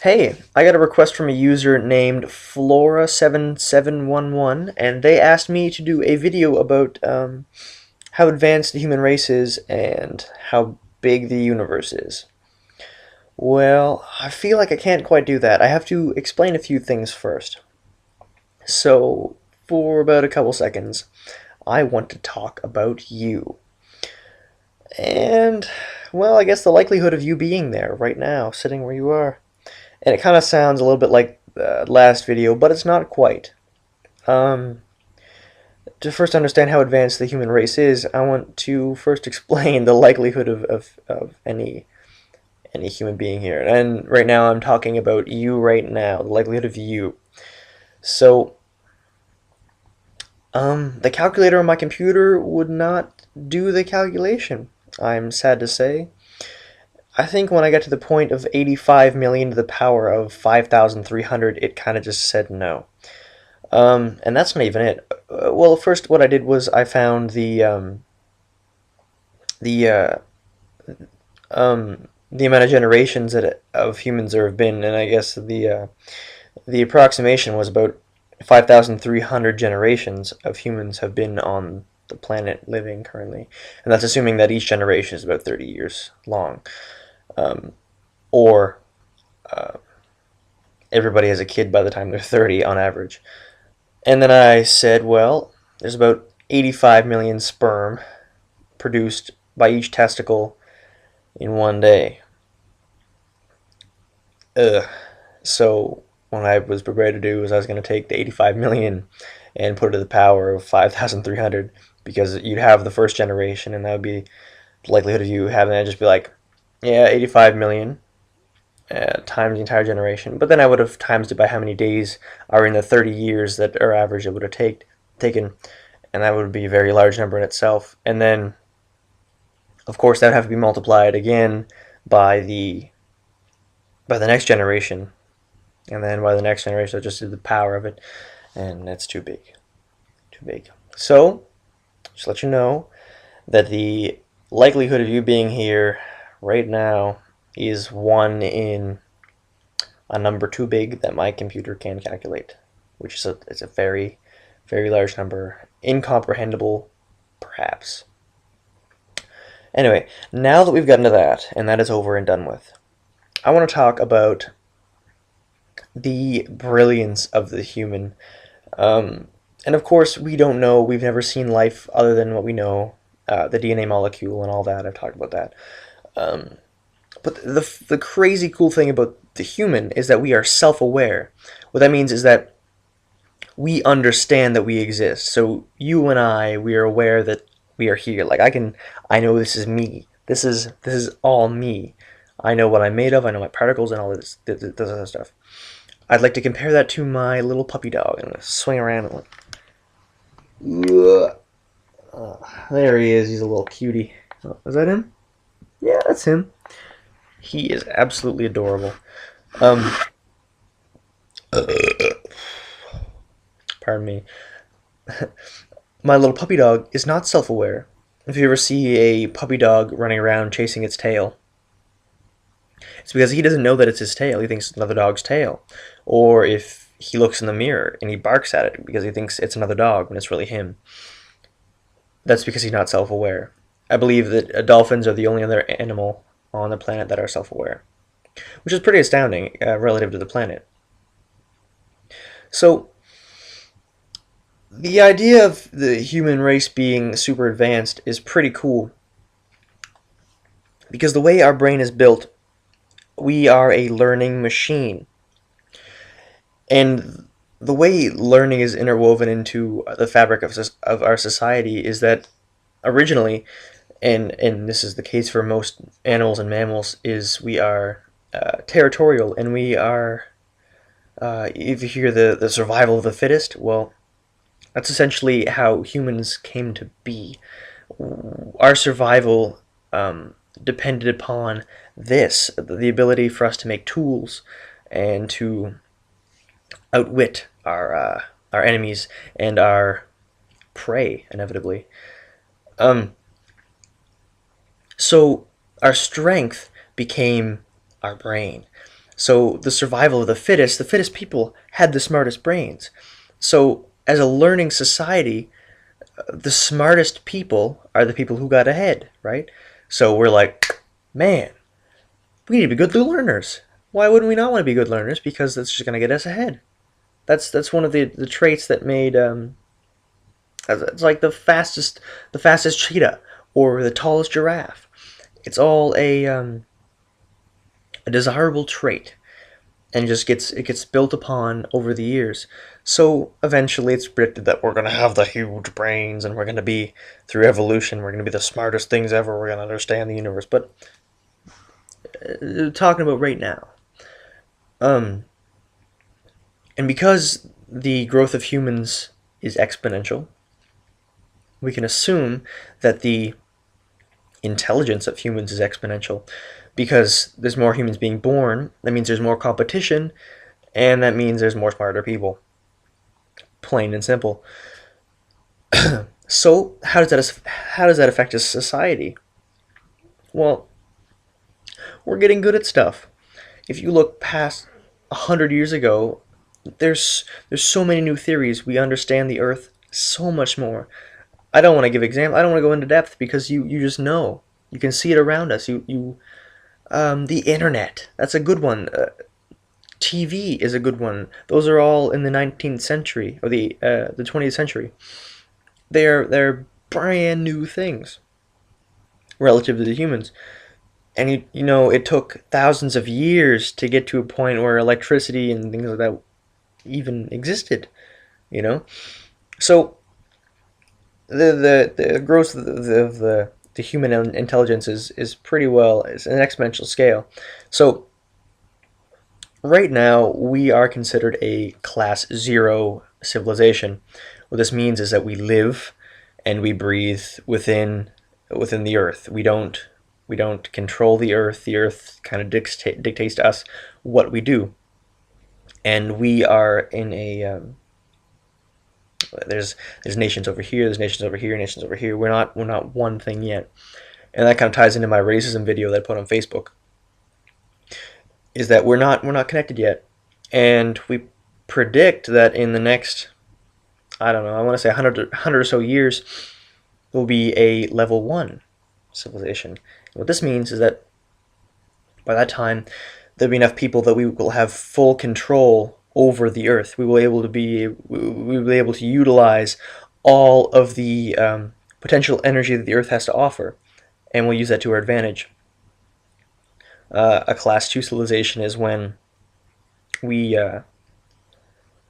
Hey, I got a request from a user named Flora7711, and they asked me to do a video about how advanced the human race is and how big the universe is. Well, I feel like I can't quite do that. I have to explain a few things first. So, for about a couple seconds, I want to talk about you. And, well, I guess the likelihood of you being there right now, sitting where you are. And it kind of sounds a little bit like the last video, but it's not quite. Um, to first understand how advanced the human race is, I want to first explain the likelihood of any human being here. And right now I'm talking about you right now, the likelihood of you. So, the calculator on my computer would not do the calculation, I'm sad to say. I think when I got to the point of 85 million to the power of 5,300, it kind of just said no. And that's not even it. Well, first what I did was I found the the amount of generations of humans there have been, and I guess the approximation was about 5,300 generations of humans have been on the planet living currently, and that's assuming that each generation is about 30 years long, or everybody has a kid by the time they're 30 on average. And then I said, well, there's about 85 million sperm produced by each testicle in one day. So what I was prepared to do was I was going to take the 85 million and put it to the power of 5,300, because you'd have the first generation, and that would be the likelihood of you having that just be like, yeah, 85 million times the entire generation. But then I would have times it by how many days are in the 30 years that are average it would have taken, and that would be a very large number in itself. And then, of course, that would have to be multiplied again by the next generation, and then by the next generation, so just the power of it, and that's too big, too big. So, just let you know that the likelihood of you being here right now is 1 in a number too big that my computer can calculate, which is it's a very, very large number, incomprehensible, perhaps. Anyway, now that we've gotten to that, and that is over and done with, I want to talk about the brilliance of the human. And of course, we don't know, we've never seen life other than what we know, the DNA molecule and all that, I've talked about that. But the crazy cool thing about the human is that we are self-aware. What that means is that we understand that we exist. So you and I, we are aware that we are here. Like I know this is me. This is all me. I know what I'm made of. I know my particles and all this other stuff. I'd like to compare that to my little puppy dog. I'm gonna swing around and look. There he is. He's a little cutie. Oh, is that him? Yeah, that's him. He is absolutely adorable. Pardon me. My little puppy dog is not self-aware. If you ever see a puppy dog running around chasing its tail, it's because he doesn't know that it's his tail. He thinks it's another dog's tail. Or if he looks in the mirror and he barks at it because he thinks it's another dog when it's really him, that's because he's not self-aware. I believe that dolphins are the only other animal on the planet that are self-aware, which is pretty astounding relative to the planet. So, the idea of the human race being super advanced is pretty cool, because the way our brain is built, we are a learning machine. And the way learning is interwoven into the fabric of our society is that originally, and this is the case for most animals and mammals, is we are territorial, and we are, if you hear the survival of the fittest, well, that's essentially how humans came to be. Our survival depended upon this, the ability for us to make tools and to outwit our enemies and our prey, inevitably. So our strength became our brain. So the survival of the fittest people had the smartest brains. So as a learning society, the smartest people are the people who got ahead, right? So we're like, man, we need to be good learners. Why wouldn't we not want to be good learners? Because that's just going to get us ahead. That's one of the traits that made it's like the fastest cheetah or the tallest giraffe. It's all a desirable trait, and it gets built upon over the years. So eventually, it's predicted that we're going to have the huge brains, and we're going to be through evolution. We're going to be the smartest things ever. We're going to understand the universe. But talking about right now, um, and because the growth of humans is exponential, we can assume that the intelligence of humans is exponential because there's more humans being born. That means there's more competition, and that means there's more smarter people. Plain and simple. So how does that affect a society? Well, we're getting good at stuff. If you look past 100 years ago, there's so many new theories. We understand the Earth so much more. I don't want to give examples. I don't want to go into depth because you just know. You can see it around us. The internet. That's a good one. TV is a good one. Those are all in the 19th century or the 20th century. They're brand new things relative to the humans. And you know it took thousands of years to get to a point where electricity and things like that even existed. You know, so the growth of the human intelligence is pretty well is an exponential scale. So right now we are considered a class 0 civilization. What this means is that we live and we breathe within the earth. We don't control the earth. The earth kind of dictates to us what we do, and we are in a there's nations over here, there's nations over here, nations over here. We're not one thing yet, and that kind of ties into my racism video that I put on Facebook. Is that we're not connected yet, and we predict that in the next, I don't know, I want to say 100 or so years, will be a level 1 civilization. And what this means is that by that time, there'll be enough people that we will have full control over the earth. We will be able to utilize all of the potential energy that the earth has to offer, and we'll use that to our advantage. A class 2 civilization is when we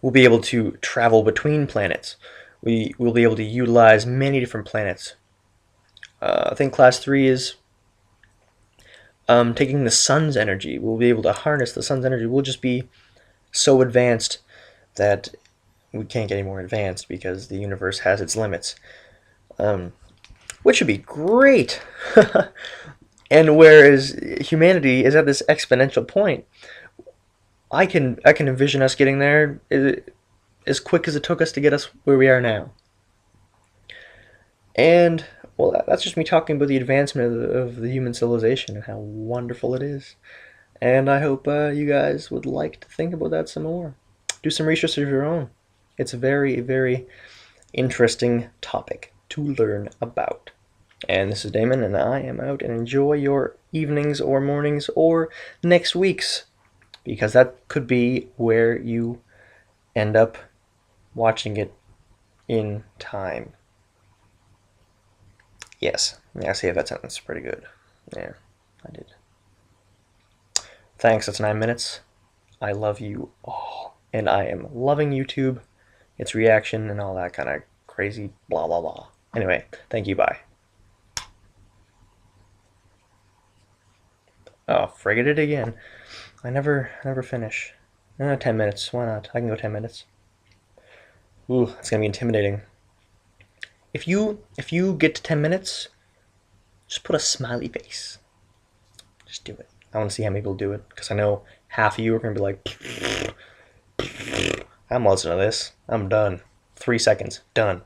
will be able to travel between planets. We will be able to utilize many different planets. I think class 3 is taking the sun's energy. We'll be able to harness the sun's energy. We'll just be so advanced that we can't get any more advanced because the universe has its limits, which would be great. And whereas humanity is at this exponential point, I can envision us getting there as quick as it took us to get us where we are now. And well, that's just me talking about the advancement of the human civilization and how wonderful it is. And I hope you guys would like to think about that some more. Do some research of your own. It's a very, very interesting topic to learn about. And this is Damon, and I am out, and enjoy your evenings or mornings or next week's, because that could be where you end up watching it in time. Yes, yeah, see if that sentence is pretty good. Yeah, I did. Thanks, that's 9 minutes. I love you all, and I am loving YouTube, its reaction, and all that kind of crazy blah blah blah. Anyway, thank you, bye. Oh, frigate it again. I never finish. 10 minutes, why not? I can go 10 minutes. Ooh, it's gonna be intimidating. If you get to 10 minutes, just put a smiley face. Just do it. I want to see how many people do it, because I know half of you are going to be like, I'm listening to this. I'm done. 3 seconds. Done.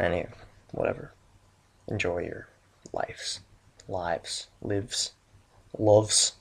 Anyway, whatever. Enjoy your lives. Lives. loves